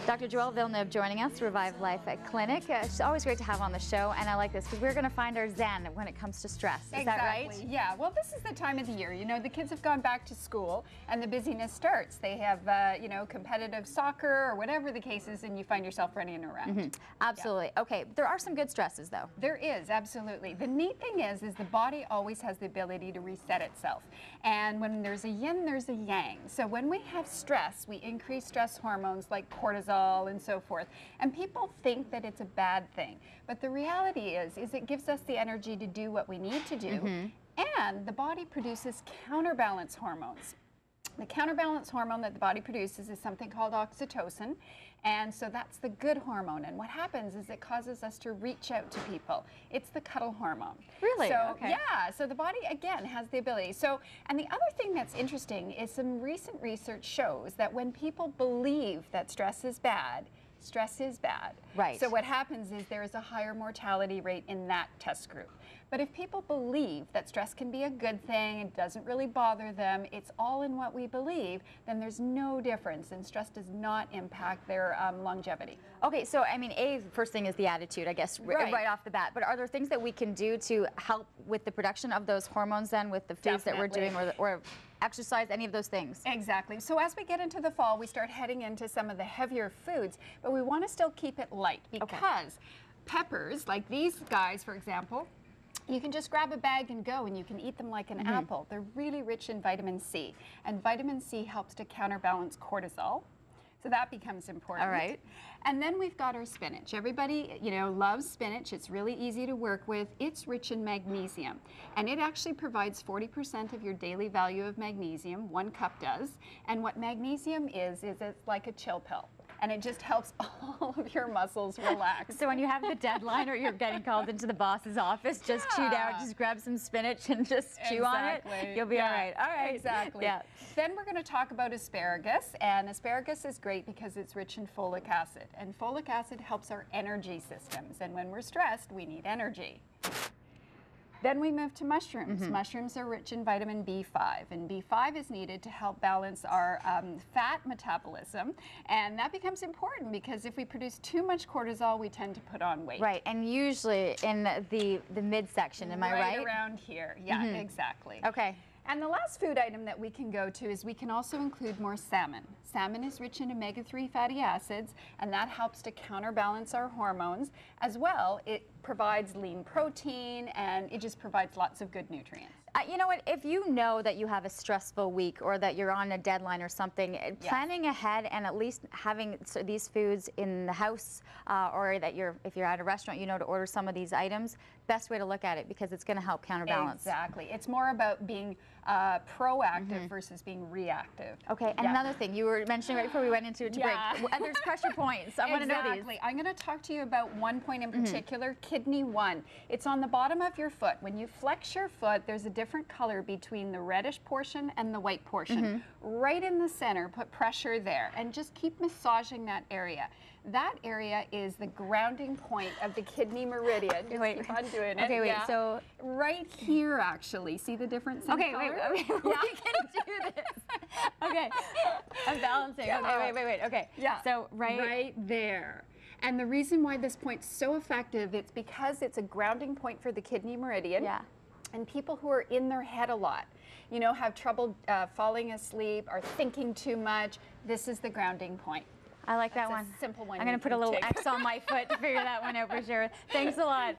Dr. Joelle Villeneuve joining us, Revivelife at Clinic. It's always great to have on the show, and I like this because we're going to find our zen when it comes to stress. Is that right? Yeah. Well, this is the time of the year. You know, the kids have gone back to school, and the busyness starts. They have, you know, competitive soccer or whatever the case is, and you find yourself running around. Absolutely. Yeah. Okay. There are some good stresses, though. There is, absolutely. The neat thing is the body always has the ability to reset itself. And when there's a yin, there's a yang. So when we have stress, we increase stress hormones like cortisol and so forth. And people think that it's a bad thing. But the reality is it gives us the energy to do what we need to do. And the body produces counterbalance hormones. The counterbalance hormone that the body produces is something called oxytocin, and so that's the good hormone. And what happens is it causes us to reach out to people. It's the cuddle hormone. Really? So, okay. Yeah, so the body, again, has the ability. So, and the other thing that's interesting is some recent research shows that when people believe that stress is bad, Right. So what happens is there is a higher mortality rate in that test group. But if people believe that stress can be a good thing, it doesn't really bother them, it's all in what we believe, then there's no difference, and stress does not impact their longevity. Okay, so I mean, first thing is the attitude, I guess, right off the bat. But are there things that we can do to help with the production of those hormones then, with the foods that we're doing, or exercise, any of those things? Exactly. So as we get into the fall, we start heading into some of the heavier foods, but we want to still keep it light because peppers, like these guys, for example, you can just grab a bag and go, and you can eat them like an apple. They're really rich in vitamin C, and vitamin C helps to counterbalance cortisol. So that becomes important. All right. And then we've got our spinach. Everybody, you know, loves spinach. It's really easy to work with. It's rich in magnesium, and it actually provides 40% of your daily value of magnesium. 1 cup does. And what magnesium is it's like a chill pill. And it just helps all of your muscles relax. So when you have the deadline or you're getting called into the boss's office, just chew down, just grab some spinach and just chew on it. You'll be all right. All right. Exactly. Yeah. Then we're going to talk about asparagus. And asparagus is great because it's rich in folic acid. And folic acid helps our energy systems. And when we're stressed, we need energy. Then we move to mushrooms. Mushrooms are rich in vitamin B5, and B5 is needed to help balance our fat metabolism, and that becomes important because if we produce too much cortisol, we tend to put on weight. Right, and usually in the midsection, am I right? Right around here, yeah, exactly. Okay. And the last food item that we can go to is we can also include more salmon. Salmon is rich in omega-3 fatty acids, and that helps to counterbalance our hormones. As well, it provides lean protein, and it just provides lots of good nutrients. You know what, if you know that you have a stressful week or that you're on a deadline or something, planning ahead and at least having these foods in the house or that if you're at a restaurant, you know to order some of these items, best way to look at it because it's going to help counterbalance. Exactly. It's more about being proactive versus being reactive. Okay, and another thing, you were mentioning right before we went into break, there's pressure points. I want to know these. Exactly. I'm going to talk to you about one point in particular, kidney 1. It's on the bottom of your foot. When you flex your foot, there's a different color between the reddish portion and the white portion. Right in the center, put pressure there and just keep massaging that area. That area is the grounding point of the kidney meridian. Just keep on doing it. Okay, wait, so right here actually. See the difference in color? Wait, we can do this. Okay, I'm balancing. Okay, wait, okay. Yeah, so right there. And the reason why this point's so effective, it's because it's a grounding point for the kidney meridian. Yeah. And people who are in their head a lot, you know, have trouble falling asleep, are thinking too much, this is the grounding point. I like that one. It's a simple one. I'm going to put a little X on my foot to figure that one out for sure. Thanks a lot.